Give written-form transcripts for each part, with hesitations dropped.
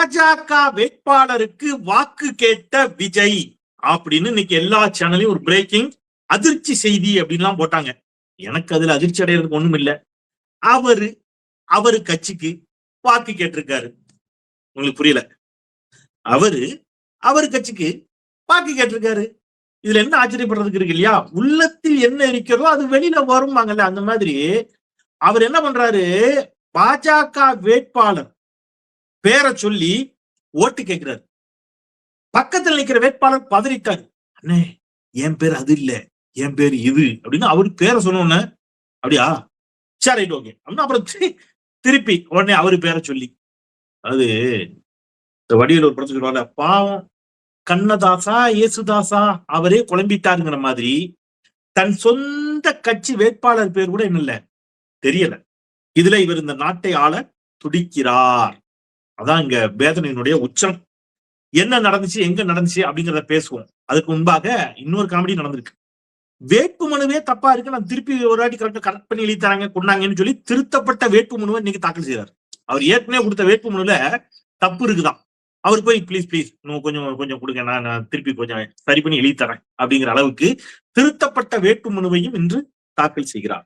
பாஜக வேட்பாளருக்கு வாக்கு கேட்ட விஜய் அப்படின்னு இன்னைக்கு எல்லா சேனலையும் ஒரு பிரேக்கிங் அதிர்ச்சி செய்தி அப்படின்லாம் போட்டாங்க. எனக்கு அதுல அதிர்ச்சி அடைகிறதுக்கு ஒண்ணும் இல்லை. அவரு கட்சிக்கு வாக்கு கேட்டிருக்காரு. உங்களுக்கு புரியல? அவரு கட்சிக்கு வாக்கு கேட்டிருக்காரு. இதுல என்ன ஆச்சரியப்படுறதுக்கு இருக்கு இல்லையா? உள்ளத்தில் என்ன இருக்கிறதோ அது வெளியில வரும்பாங்கல்ல, அந்த மாதிரி அவர் என்ன பண்றாரு, பாஜக வேட்பாளர் பேரை சொல்லி ஓட்டு கேட்கிறாரு. பக்கத்தில் நிக்கிற வேட்பாளர் பதறிட்டாரு. அண்ணே, என் பேர் அது இல்ல, என் பேர் இது அப்படின்னு அவரு பேரை சொன்ன அப்படியா, சரி ரைட் ஓகே அப்படின்னா அப்புறம் திருப்பி உடனே அவரு பேரை சொல்லி, அது வடிவேலு ஒரு படத்துக்கு சொல்லுவாங்க, பாவம் கண்ணதாசா இயேசுதாசா அவரே குழம்பிட்டாருங்கிற மாதிரி தன் சொந்த கட்சி வேட்பாளர் பேர் கூட என்ன இல்ல தெரியல. இதுல இவர் இந்த நாட்டை ஆள துடிக்கிறார். அதான் இங்க வேதனையினுடைய உச்சம். என்ன நடந்துச்சு, எங்க நடந்துச்சு அப்படிங்கிறத பேசுவோம். அதுக்கு முன்பாக இன்னொரு காமெடி நடந்திருக்கு. வேட்பு மனுவே தப்பா இருக்கு, நான் திருப்பி ஒரு வாட்டி கரெக்ட் பண்ணி எழுதி தராங்க கொண்டாங்கன்னு சொல்லி திருத்தப்பட்ட வேட்பு மனுவை இன்னைக்கு தாக்கல் செய்யறாரு. அவர் ஏற்கனவே கொடுத்த வேட்பு மனுல தப்பு இருக்குதான். அவர் போய் ப்ளீஸ் கொஞ்சம் கொடுங்க, நான் திருப்பி கொஞ்சம் சரி பண்ணி எழுதி தரேன் அப்படிங்கிற அளவுக்கு திருத்தப்பட்ட வேட்பு மனுவையும் இன்று தாக்கல் செய்கிறார்.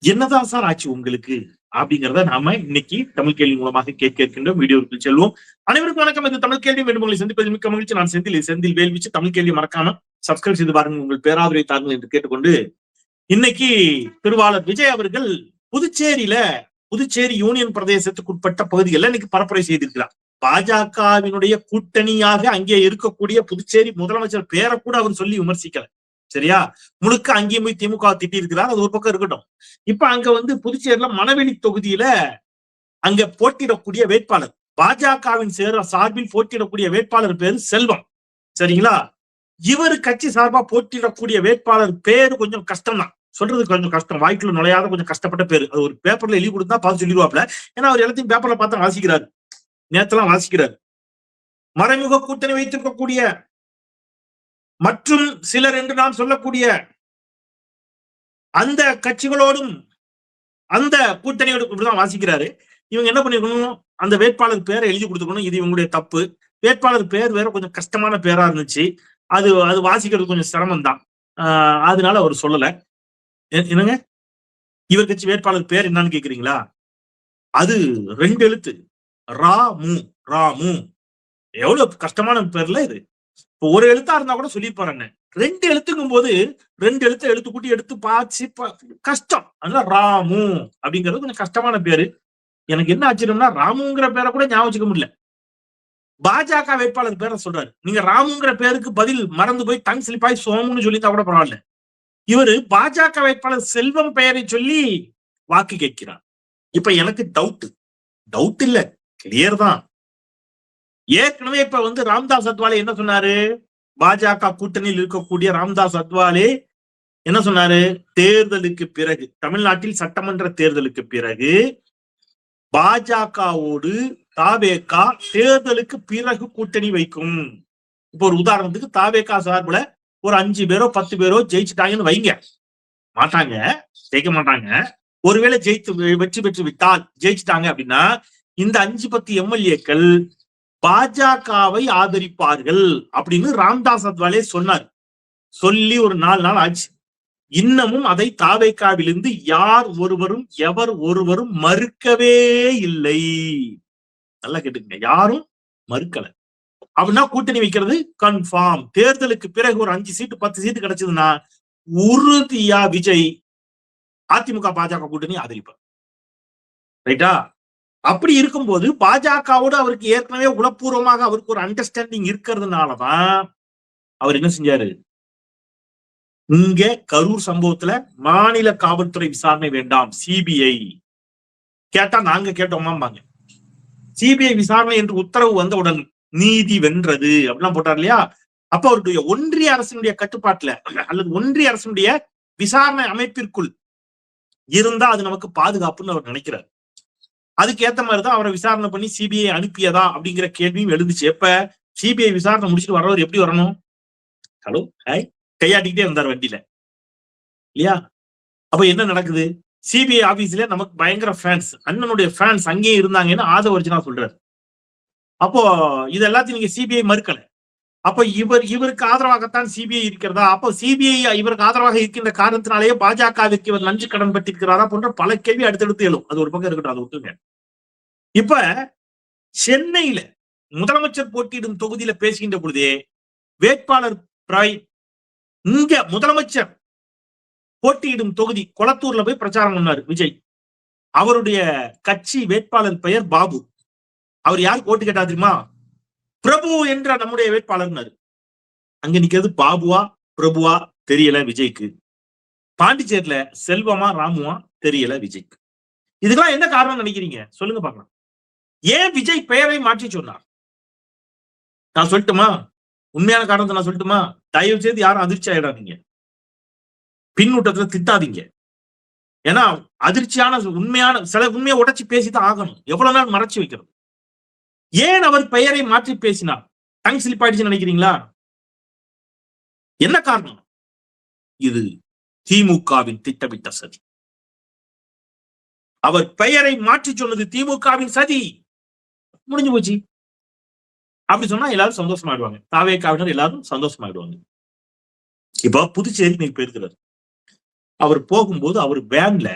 என்னதான் சார் ஆச்சு உங்களுக்கு அப்படிங்கிறத நாம இன்னைக்கு தமிழ் கேள்வி மூலமாக கேட்க இருக்கின்றோம். வீடியோவுக்கு செல்வோம். அனைவருக்கும் வணக்கம். இந்த தமிழ் கேள்வி வேண்டுமொழி சந்திப்பது மிக்க மகிழ்ச்சி. நான் செந்தில் வேல்விச்சு. தமிழ் கேள்வி மறக்காம சப்ஸ்கிரைப் செய்து பாருங்க, உங்கள் பேராதரவை தாருங்கள் என்று கேட்டுக்கொண்டு, இன்னைக்கு திருவாளர் விஜய் அவர்கள் புதுச்சேரி யூனியன் பிரதேசத்துக்கு உட்பட்ட பகுதிகளில் இன்னைக்கு பரப்புரை செய்திருக்கிறார். பாஜகவினுடைய கூட்டணியாக அங்கே இருக்கக்கூடிய புதுச்சேரி முதலமைச்சர் பேரை கூட அவர் சொல்லி விமர்சிக்கல. சரியா? முழுக்க அங்கேயும் போய் திமுக திட்டி இருக்கிறார். அது ஒரு பக்கம் இருக்கட்டும். இப்ப அங்க புதுச்சேரியில மணவெளி தொகுதியில அங்க போட்டியிடக்கூடிய வேட்பாளர், பாஜகவின் சார்பில் போட்டியிடக்கூடிய வேட்பாளர் பேரு செல்வம். சரிங்களா? இவர் கட்சி சார்பா போட்டியிடக்கூடிய வேட்பாளர் பேரு கொஞ்சம் கஷ்டம் தான், சொல்றது கொஞ்சம் கஷ்டம், வாய்க்குள்ள நுழையாத கொஞ்சம் கஷ்டப்பட்ட பேரு. அது ஒரு பேப்பர்ல எழுதி கொடுத்தா பார்த்து சொல்லிடுவாப்ல. ஏன்னா அவர் எல்லாத்தையும் பேப்பர்ல பார்த்தா வாசிக்கிறாரு, நேரத்தெல்லாம் வாசிக்கிறாரு. மறைமுக கூட்டணி வைத்திருக்கக்கூடிய மற்றும் சிலர் என்று நான் சொல்லக்கூடிய அந்த கட்சிகளோடும் அந்த கூட்டணியோடு இப்படிதான் வாசிக்கிறாரு. இவங்க என்ன பண்ணிருக்கணும், அந்த வேட்பாளர் பேரை எழுதி கொடுத்துக்கணும். இது இவங்களுடைய தப்பு. வேட்பாளர் பேர் வேற கொஞ்சம் கஷ்டமான பேரா இருந்துச்சு. அது வாசிக்கிறது கொஞ்சம் சிரமம் தான். அதனால அவர் சொல்லல. என்னங்க, இவர் கட்சி வேட்பாளர் பேர் என்னன்னு கேக்குறீங்களா? அது 2 எழுத்து, ராமு. எவ்வளவு கஷ்டமான பேர்ல இது. இப்போ ஒரு எழுத்தா இருந்தா கூட சொல்லியிருப்பாரு. 2 எழுத்துங்கும் போது 2 எழுத்து கூட்டி எடுத்து பாச்சு கஷ்டம். அதனால ராமு அப்படிங்கிறது கொஞ்சம் கஷ்டமான பேரு. எனக்கு என்ன ஆச்சரியம்னா, ராமுங்கிற பேரை கூட ஞாபகம் வச்சுக்க முடியல. பாஜக வேட்பாளர் பேரை சொல்றாரு. நீங்க ராமுங்கிற பேருக்கு பதில் மறந்து போய் டங் ஸ்லிப்பாய் சோமுன்னு சொல்லிட்டா கூட பரவாயில்ல. இவரு பாஜக வேட்பாளர் செல்வம் பெயரை சொல்லி வாக்கு கேட்கிறார். இப்ப எனக்கு டவுட் இல்ல, கிளியர் தான். ஏற்கனவே இப்ப ராம்தாஸ் அத்வாலே என்ன சொன்னாரு, பாஜக கூட்டணியில் இருக்கக்கூடிய ராம்தாஸ் அத்வாலே என்ன சொன்னாரு, தேர்தலுக்கு பிறகு, தமிழ்நாட்டில் சட்டமன்ற தேர்தலுக்கு பிறகு பாஜகவோடு தாவேகா தேர்தலுக்கு பிறகு கூட்டணி வைக்கும். இப்ப ஒரு உதாரணத்துக்கு தாவேகா சார்புல ஒரு 5 பேரோ 10 பேரோ ஜெயிச்சுட்டாங்கன்னு வைங்க, ஜெயிக்க மாட்டாங்க. ஒருவேளை வெற்றி பெற்று விட்டால் ஜெயிச்சுட்டாங்க அப்படின்னா இந்த 5-10 எம்எல்ஏக்கள் பாஜகவை ஆதரிப்பார்கள் அப்படின்னு ராம்தாஸ் அத்வாலே சொன்னார். சொல்லி ஒரு 4 நாள் ஆச்சு. இன்னமும் அதை தாவேகாவிலிருந்து எவர் ஒருவரும் மறுக்கவே இல்லை. நல்லா கேட்டுக்கங்க, யாரும் மறுக்கல. அப்படின்னா கூட்டணி வைக்கிறது கன்ஃபார்ம். தேர்தலுக்கு பிறகு ஒரு 5 சீட்டு 10 சீட்டு கிடைச்சதுன்னா உறுதியா விஜய் அதிமுக பாஜக கூட்டணி ஆதரிப்பார். ரைட்டா? அப்படி இருக்கும்போது பாஜகவோடு அவருக்கு ஏற்கனவே உளப்பூர்வமாக அவருக்கு ஒரு அண்டர்ஸ்டாண்டிங் இருக்கிறதுனாலதான் அவர் என்ன செஞ்சாரு, இங்க கரூர் சம்பவத்துல மாநில காவல்துறை விசாரணை வேண்டாம், சிபிஐ கேட்டா நாங்க கேட்டோமாம்பாங்க. சிபிஐ விசாரணை என்று உத்தரவு வந்தவுடன் நீதி வென்றது அப்படிலாம் போட்டார் இல்லையா? அப்ப அவருடைய ஒன்றிய அரசினுடைய கட்டுப்பாட்டுல அல்லது ஒன்றிய அரசினுடைய விசாரணை அமைப்பிற்குள் இருந்தா அது நமக்கு பாதுகாப்புன்னு அவர் நினைக்கிறார். அதுக்கு ஏத்த மாதிரிதான் அவரை விசாரணை பண்ணி சிபிஐ அனுப்பியதா அப்படிங்கிற கேள்வியும் எழுந்துச்சு. எப்ப சிபிஐ விசாரணை முடிச்சுட்டு வர்றவர் எப்படி வரணும், ஹலோ ஹாய் கையாட்டிக்கிட்டே வந்தார் வண்டியில இல்லையா? அப்ப என்ன நடக்குது, சிபிஐ ஆபீஸ்ல நமக்கு பயங்கர ஃபேன்ஸ், அண்ணனுடைய ஃபேன்ஸ் அங்கேயே இருந்தாங்கன்னு ஆதவர்ஜனா சொல்றாரு. அப்போ இது எல்லாத்தையும் நீங்க சிபிஐ மறுக்கல. அப்ப இவருக்கு ஆதரவாகத்தான் சிபிஐ இருக்கிறதா? அப்போ சிபிஐ இவருக்கு ஆதரவாக இருக்கின்ற காரணத்தினாலேயே பாஜகவிற்கு இவர் நஞ்சு கடன் பட்டிருக்கிறாரா போன்ற பல கேள்வி அடுத்தடுத்து எழும். அது ஒரு பக்கம் இருக்கட்டும், அதை விட்டுருங்க. இப்ப சென்னையில முதலமைச்சர் போட்டியிடும் தொகுதியில பேசுகின்ற பொழுதே வேட்பாளர் இங்க முதலமைச்சர் போட்டியிடும் தொகுதி கொளத்தூர்ல போய் பிரச்சாரம் பண்ணாரு விஜய். அவருடைய கட்சி வேட்பாளர் பெயர் பாபு. அவர் யாருக்கு ஓட்டு கேட்டா தெரியுமா? பிரபு என்ற நம்முடைய வேட்பாளர். அங்க நிக்கிறது பாபுவா பிரபுவா தெரியல விஜய்க்கு. பாண்டிச்சேரியில செல்வமா ராமுவா தெரியல விஜய்க்கு. இதுக்கெல்லாம் என்ன காரணம் நினைக்கிறீங்க? சொல்லுங்க பார்க்கலாம். ஏன் விஜய் பெயரை மாற்றி சொன்னார்? நான் சொல்லட்டுமா? உண்மையான காரணத்தை நான் சொல்லட்டுமா? தயவு செய்து யாரும் அதிர்ச்சி ஆயிடாதீங்க, பின்னூட்டத்துல திட்டாதீங்க. ஏன்னா அதிர்ச்சியான உண்மையான சில உண்மையை உடைச்சு பேசிதான் ஆகணும். எவ்வளவு நாள் மறைச்சு வைக்கிறது? ஏன் அவர் பெயரை மாற்றி பேசினார்? டங் ஸ்லிப் ஆயிடுச்சுன்னு நினைக்கிறீங்களா? என்ன காரணம்? இது திமுகவின் திட்டமிட்ட சதி. அவர் பெயரை மாற்றி சொன்னது திமுகவின் சதி. முடிஞ்சு போச்சு. அப்படி சொன்னா எல்லாரும் சந்தோஷமாயிடுவாங்க. தாவேகாவினர் எல்லாரும் சந்தோஷமாயிடுவாங்க. இப்ப புதுச்சேரி இன்னைக்கு போயிருக்கிறார். அவர் போகும்போது அவர் வேன்ல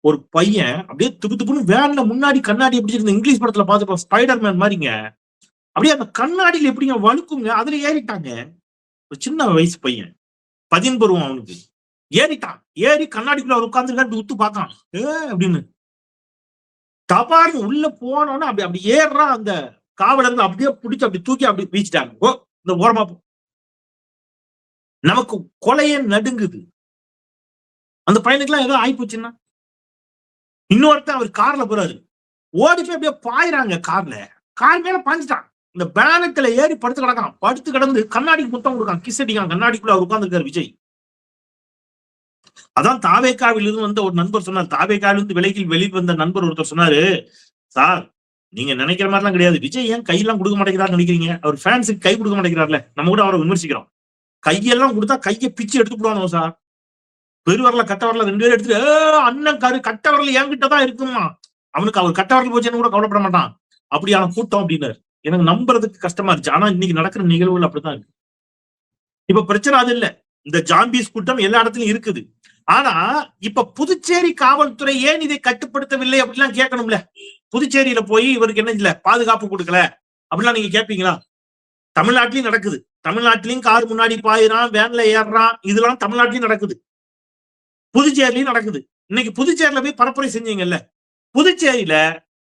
ஒரு பையன் அப்படியே துப்பு துப்புன்னு வேன்ல முன்னாடி கண்ணாடி எப்படி இங்கிலீஷ் படத்துல பார்த்துப்போம், ஸ்பைடர்மேன் மாதிரிங்க. அப்படியே அந்த கண்ணாடியில எப்படிங்க வழுக்குங்க, அதுல ஏறிட்டாங்க. ஒரு சின்ன வயசு பையன், 10 பருவம் அவனுக்கு. ஏறிட்டான். ஏறி கண்ணாடிக்குள்ள அவர் உட்கார்ந்து உத்து பார்த்தான் அப்படின்னு. தபார்னு உள்ள போனோன்னு அப்படி அப்படி ஏறுறான். அந்த காவலர்கள் அப்படியே பிடிச்சு அப்படி தூக்கி அப்படி வீச்சிட்டாங்க. ஓ, இந்த ஓரமா நமக்கு கொலையே நடுங்குது. அந்த பையனுக்கு எல்லாம் ஏதோ ஆயிப்போச்சுன்னா. இன்னொருத்தன் அவர் கார்ல போறாரு, ஓடி போய் அப்படியே பாயிறாங்க கார்ல. கார் மேல பாஞ்சிட்டான். இந்த பேனட்ல ஏறி படுத்து கிடக்கான். படுத்து கிடந்து கண்ணாடிக்கு முத்தம் கொடுக்கான், கிஸ் அடிக்கான். கண்ணாடிக்குள்ள அவர் உட்கார்ந்து இருக்காரு விஜய். அதான் தாவேகாவில் இருந்து வந்த ஒரு நண்பர் சொன்னார். தாவேகாவில் இருந்து வெளியில் வந்த நண்பர் ஒருத்தர் சொன்னாரு, சார் நீங்க நினைக்கிற மாதிரி எல்லாம் கிடையாது. விஜய் ஏன் கையெல்லாம் கொடுக்க மாட்டேங்கிறாரு நினைக்கிறீங்க? அவர் ஃபேன்ஸுக்கு கை கொடுக்க மாட்டேங்கிறாருல, நம்ம கூட அவரை விமர்சிக்கிறோம். கையெல்லாம் கொடுத்தா கையை பிச்சு எடுத்து போடுவானோ சார். பெருவரல கட்டவரல 2 பேரும் எடுத்துட்டு அண்ணன் கட்டவரல என்கிட்டதான் இருக்குமா. அவனுக்கு அவர் கட்டவரல் போச்சுன்னு கூட கவலைப்பட மாட்டான். அப்படியான கூட்டம் அப்படின்னாரு. எனக்கு நம்புறதுக்கு கஷ்டமா இருந்துச்சு. ஆனா இன்னைக்கு நடக்கிற நிகழ்வுகள் அப்படித்தான் இருக்கு. இப்ப பிரச்சனை அது இல்ல. இந்த ஜாம்பீஸ் கூட்டம் எல்லா இடத்துலயும் இருக்குது. ஆனா இப்ப புதுச்சேரி காவல்துறை ஏன் இதை கட்டுப்படுத்தவில்லை அப்படிலாம் கேட்கணும்ல. புதுச்சேரியில போய் இவருக்கு என்ன இல்ல பாதுகாப்பு கொடுக்கல அப்படிலாம் நீங்க கேட்பீங்களா? தமிழ்நாட்டிலயும் நடக்குது. தமிழ்நாட்டிலையும் கார் முன்னாடி பாயிறான், வேன்ல ஏறுறான். இதெல்லாம் தமிழ்நாட்டிலயும் நடக்குது, புதுச்சேரியிலயும் நடக்குது. இன்னைக்கு புதுச்சேரியில போய் பரப்புரை செஞ்சீங்கல்ல, புதுச்சேரியில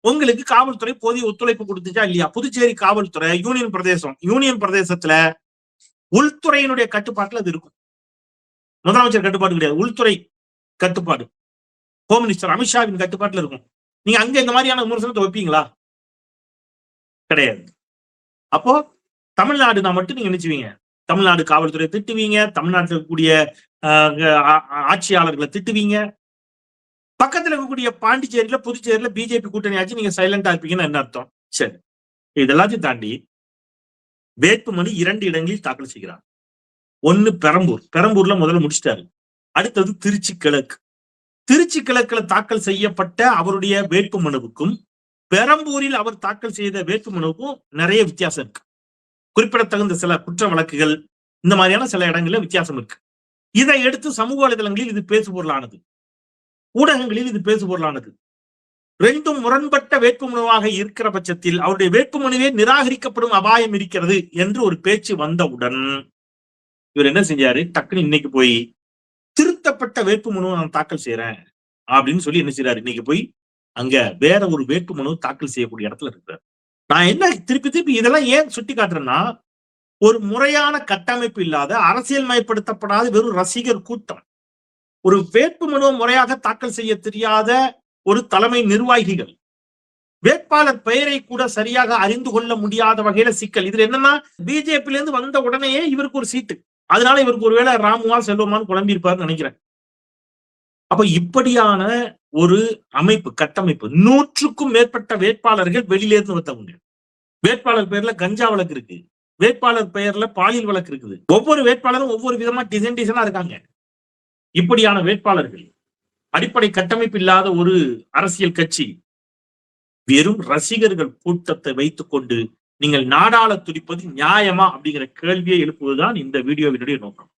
உங்களுக்கு காவல்துறை போதிய ஒத்துழைப்பு கொடுத்துச்சா இல்லையா? புதுச்சேரி காவல்துறை யூனியன் பிரதேசத்துல உள்துறையினுடைய கட்டுப்பாட்டுல அது இருக்கும். முதலமைச்சர் கட்டுப்பாடு கிடையாது, உள்துறை கட்டுப்பாடு ஹோம் மினிஸ்டர் அமித்ஷாவின் கட்டுப்பாட்டுல இருக்கும். நீங்க அங்க இந்த மாதிரியான விமர்சனத்தை வைப்பீங்களா? கிடையாது. அப்போ தமிழ்நாடுனா மட்டும் நீங்க நினைச்சுவீங்க, தமிழ்நாடு காவல்துறை திட்டுவீங்க, தமிழ்நாட்டில் இருக்கக்கூடிய ஆட்சியாளர்களை திட்டுவீங்க. பக்கத்துல இருக்கக்கூடிய பாண்டிச்சேரியில புதுச்சேரியில பிஜேபி கூட்டணி ஆச்சு, நீங்க சைலண்டா இருப்பீங்கன்னு என்ன அர்த்தம்? சரி, இதெல்லாத்தையும் தாண்டி வேட்புமனு 2 இடங்களில் தாக்கல் செய்கிறார். ஒன்னு பெரம்பூர்ல முதல்ல முடிச்சிட்டாரு. அடுத்தது திருச்சி கிழக்குல தாக்கல் செய்யப்பட்ட அவருடைய வேட்புமனுவுக்கும் பெரம்பூரில் அவர் தாக்கல் செய்த வேட்புமனுவுக்கும் நிறைய வித்தியாசம் இருக்கு. குறிப்பிடத்தகுந்த சில குற்ற வழக்குகள், இந்த மாதிரியான சில இடங்கள்ல வித்தியாசம் இருக்கு. இதை எடுத்து சமூக வலைதளங்களில் இது பேசுபொருளானது, ஊடகங்களில் இது பேசுபொருளானது. 2 முரண்பட்ட வேட்புமனுவாக இருக்கிற பட்சத்தில் அவருடைய வேட்புமனுவே நிராகரிக்கப்படும் அபாயம் இருக்கிறது என்று ஒரு பேச்சு வந்தவுடன் இவர் என்ன செஞ்சாரு? டக்குன்னு இன்னைக்கு போய் திருத்தப்பட்ட வேட்புமனுவை நான் தாக்கல் செய்யறேன் அப்படின்னு சொல்லி என்ன செய்யறாரு? இன்னைக்கு போய் அங்க வேற ஒரு வேட்புமனு தாக்கல் செய்யக்கூடிய இடத்துல இருக்கிறார். நான் என்ன திருப்பி இதெல்லாம் ஏன் சுட்டி காட்டுறேன்னா, ஒரு முறையான கட்டமைப்பு இல்லாத, அரசியல் மயப்படுத்தப்படாத வெறும் ரசிகர் கூட்டம், ஒரு வேட்புமனுவை முறையாக தாக்கல் செய்ய தெரியாத ஒரு தலைமை நிர்வாகிகள், வேட்பாளர் பெயரை கூட சரியாக அறிந்து கொள்ள முடியாத வகையில சிக்கல். இதுல என்னன்னா, பிஜேபியில இருந்து வந்த உடனேயே இவருக்கு ஒரு சீட்டு, அதனால இவருக்கு ஒருவேளை ராமுவா செல்வமான்னு குழம்பி இருப்பாருன்னு நினைக்கிறேன். அப்ப இப்படியான ஒரு அமைப்பு கட்டமைப்பு, 100க்கும் மேற்பட்ட வேட்பாளர்கள் வெளியில இருந்து வந்தவங்க. வேட்பாளர் பெயர்ல கஞ்சா வழக்கு இருக்கு, வேட்பாளர் பெயர்ல பாலியல் வழக்கு இருக்குது. ஒவ்வொரு வேட்பாளரும் ஒவ்வொரு விதமா டிசைனா இருக்காங்க. இப்படியான வேட்பாளர்கள், அடிப்படை கட்டமைப்பு இல்லாத ஒரு அரசியல் கட்சி வெறும் ரசிகர்கள் கூட்டத்தை வைத்துக் கொண்டு நீங்கள் நாடாள துடிப்பது நியாயமா அப்படிங்கிற கேள்வியை எழுப்புவதுதான் இந்த வீடியோவினுடைய நோக்கம்.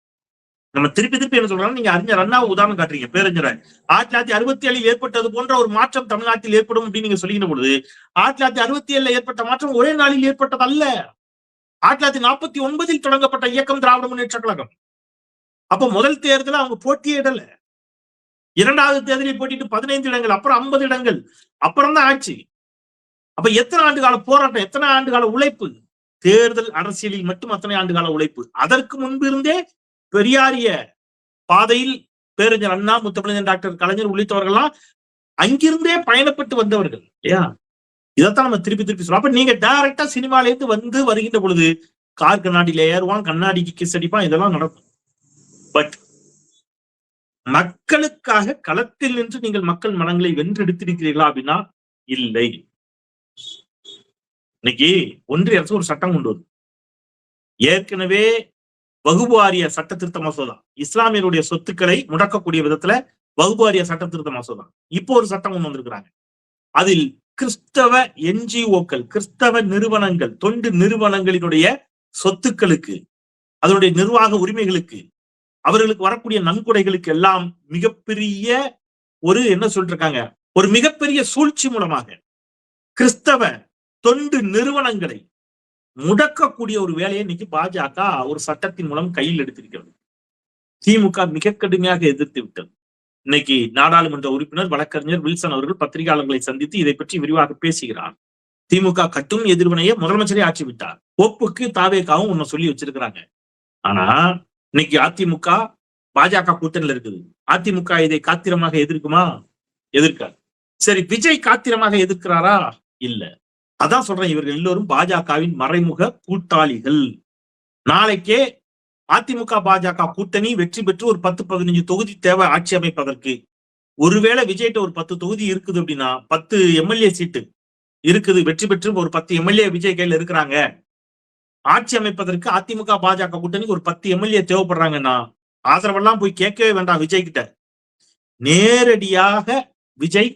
நம்ம திருப்பி திருப்பி என்ன சொல்றோம், நீங்க அறிஞர் அண்ணாவை உதாரணம் காட்டுறீங்க. பேரறிஞர் 1967 ஏற்பட்டது போன்ற ஒரு மாற்றம் தமிழ்நாட்டில் ஏற்படும் அப்படின்னு நீங்க சொல்லிக்கிற பொழுது 1967 ஏற்பட்ட மாற்றம் ஒரே நாளில் ஏற்பட்டது அல்ல. 1949 தொடங்கப்பட்ட இயக்கம் திராவிட முன்னேற்ற கழகம். அப்ப முதல் தேர்தல அவங்க போட்டியிடல. இரண்டாவது தேர்தலில் போட்டிட்டு 15 இடங்கள், அப்புறம் 50 இடங்கள், அப்புறம் தான் ஆட்சி. அப்ப எத்தனை ஆண்டு கால போராட்டம், எத்தனை ஆண்டு கால உழைப்பு, தேர்தல் அரசியலில் மட்டும் அத்தனை ஆண்டு கால உழைப்பு. அதற்கு முன்பு இருந்தே பெரியாரிய பாதையில் பேரறிஞர் அண்ணா, முத்தமிழ் டாக்டர் கலைஞர் உள்ளிட்டவர்கள்லாம் அங்கிருந்தே பயணப்பட்டு வந்தவர்கள் இல்லையா? இதைத்தான் நம்ம திருப்பி திருப்பி சொல்றோம். அப்ப நீங்க டைரக்டா சினிமால இருந்து வருகின்ற பொழுது கார் கண்ணாடியில ஏறுவான், கண்ணாடிக்கு கிஸ் அடிப்பான், இதெல்லாம் நடக்கும். பட் மக்களுக்காக களத்தில் நின்று நீங்கள் மக்கள் மனங்களை வென்றெடுத்திருக்கிறீர்களா அப்படின்னா இல்லை. இன்னைக்கு ஒன்றிய அரசு ஒரு சட்டம் கொண்டு வருது. ஏற்கனவே வகுப்பு வாரிய சட்ட திருத்த மசோதா, இஸ்லாமியருடைய சொத்துக்களை முடக்கக்கூடிய விதத்துல வகுப்பு வாரிய சட்ட திருத்த மசோதா, இப்போ ஒரு சட்டம் கொண்டு வந்திருக்கிறாங்க. அதில் கிறிஸ்தவ என்ஜிஓக்கள், கிறிஸ்தவ நிறுவனங்கள், தொண்டு நிறுவனங்களினுடைய சொத்துக்களுக்கு, அதனுடைய நிர்வாக உரிமைகளுக்கு, அவர்களுக்கு வரக்கூடிய நன்கொடைகளுக்கு எல்லாம் மிகப்பெரிய ஒரு என்ன சொல்லிட்டு இருக்காங்க, ஒரு மிகப்பெரிய சூழ்ச்சி மூலமாக கிறிஸ்தவ தொண்டு நிறுவனங்களை முடக்கக்கூடிய ஒரு வேலையை இன்னைக்கு பாஜக ஒரு சட்டத்தின் மூலம் கையில் எடுத்திருக்கிறது. திமுக மிக கடுமையாக எதிர்த்து விட்டது. இன்னைக்கு நாடாளுமன்ற உறுப்பினர் வழக்கறிஞர் வில்சன் அவர்கள் பத்திரிகையாளர்களை சந்தித்து இதை பற்றி விரிவாக பேசுகிறார். திமுக கட்டும் எதிர்வினையை முதலமைச்சரே ஆட்சி விட்டார். ஒப்புக்கு தாவேக்காவும் ஒன்னு சொல்லி வச்சிருக்கிறாங்க. ஆனா இன்னைக்கு அதிமுக பாஜக கூட்டணியில் இருக்குது. அதிமுக இதை காத்திரமாக எதிர்க்குமா? எதிர்க்காது. சரி, விஜய் காத்திரமாக எதிர்க்கிறாரா? இல்ல. அதான் சொல்றேன், இவர்கள் எல்லோரும் பாஜகவின் மறைமுக கூட்டாளிகள். நாளைக்கே அதிமுக பாஜக கூட்டணி வெற்றி பெற்று ஒரு 10-15 தொகுதி தேவை ஆட்சி அமைப்பதற்கு. ஒருவேளை விஜய்கிட்ட ஒரு 10 தொகுதி இருக்குது அப்படின்னா, 10 எம்எல்ஏ சீட்டு இருக்குது, வெற்றி பெற்று ஒரு 10 எம்எல்ஏ விஜய் கையில இருக்கிறாங்க. ஆட்சி அமைப்பதற்கு அதிமுக பாஜக கூட்டணிக்கு ஒரு 10 எம்எல்ஏ தேவைப்படுறாங்கன்னா ஆதரவெல்லாம் போய் கேட்கவே வேண்டாம் விஜய் கிட்ட. நேரடியாக விஜய்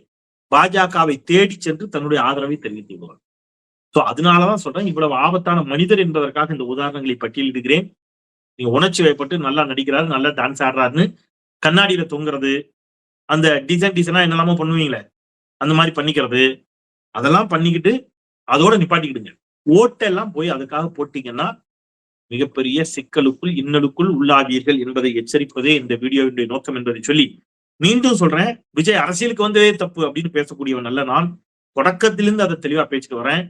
பாஜகவை தேடி சென்று தன்னுடைய ஆதரவை தெரிவித்துள்ளார். சோ அதனாலதான் சொல்றேன், இவ்வளவு ஆபத்தான மனிதர் என்பதற்காக இந்த உதாரணங்களை பட்டியலிடுகிறேன். நீங்க உணர்ச்சி வயப்பட்டு நல்லா நடிக்கிறாரு, நல்லா டான்ஸ் ஆடுறாருன்னு கண்ணாடியில தொங்குறது, அந்த டிசைனா என்னெல்லாமோ பண்ணுவீங்களே அந்த மாதிரி பண்ணிக்கிறது, அதெல்லாம் பண்ணிக்கிட்டு அதோட நிப்பாட்டிக்கிடுங்க. ஓட்டெல்லாம் போய் அதுக்காக போட்டீங்கன்னா மிகப்பெரிய சிக்கலுக்குள் இன்னலுக்குள் உள்ளாவீர்கள் என்பதை எச்சரிப்பதே இந்த வீடியோவினுடைய நோக்கம் என்பதை சொல்லி மீண்டும் சொல்றேன், விஜய் அரசியலுக்கு வந்ததே தப்பு அப்படின்னு பேசக்கூடியவன் அல்ல நான். தொடக்கத்திலிருந்து அதை தெளிவா பேசிட்டு வரேன்.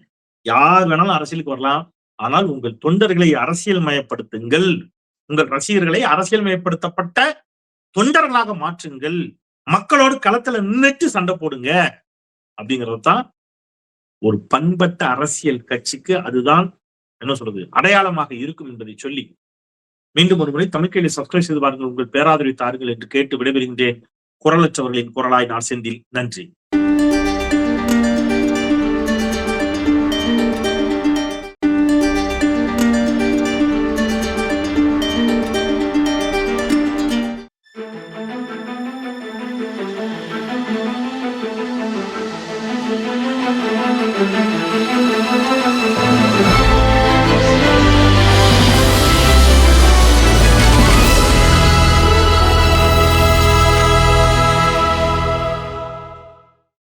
யார் வேணாலும் அரசியலுக்கு வரலாம், ஆனால் உங்கள் தொண்டர்களை அரசியல் மயப்படுத்துங்கள், உங்கள் ரசிகர்களை அரசியல் மயப்படுத்தப்பட்ட தொண்டர்களாக மாற்றுங்கள், மக்களோடு களத்துல நின்னுட்டு சண்டை போடுங்க அப்படிங்கறதுதான் ஒரு பண்பட்ட அரசியல் கட்சிக்கு அதுதான் என்ன சொல்றது அடையாளமாக இருக்கும் என்பதை சொல்லி மீண்டும் ஒரு முறை தமிழ்க்கையில சப்ஸ்கிரைப் செய்து பாருங்கள், உங்கள் பேராதரவை தாருங்கள் என்று கேட்டு விடைபெறுகின்றேன். குரலற்றவர்களின் குரலாய் நான் செந்தில். நன்றி.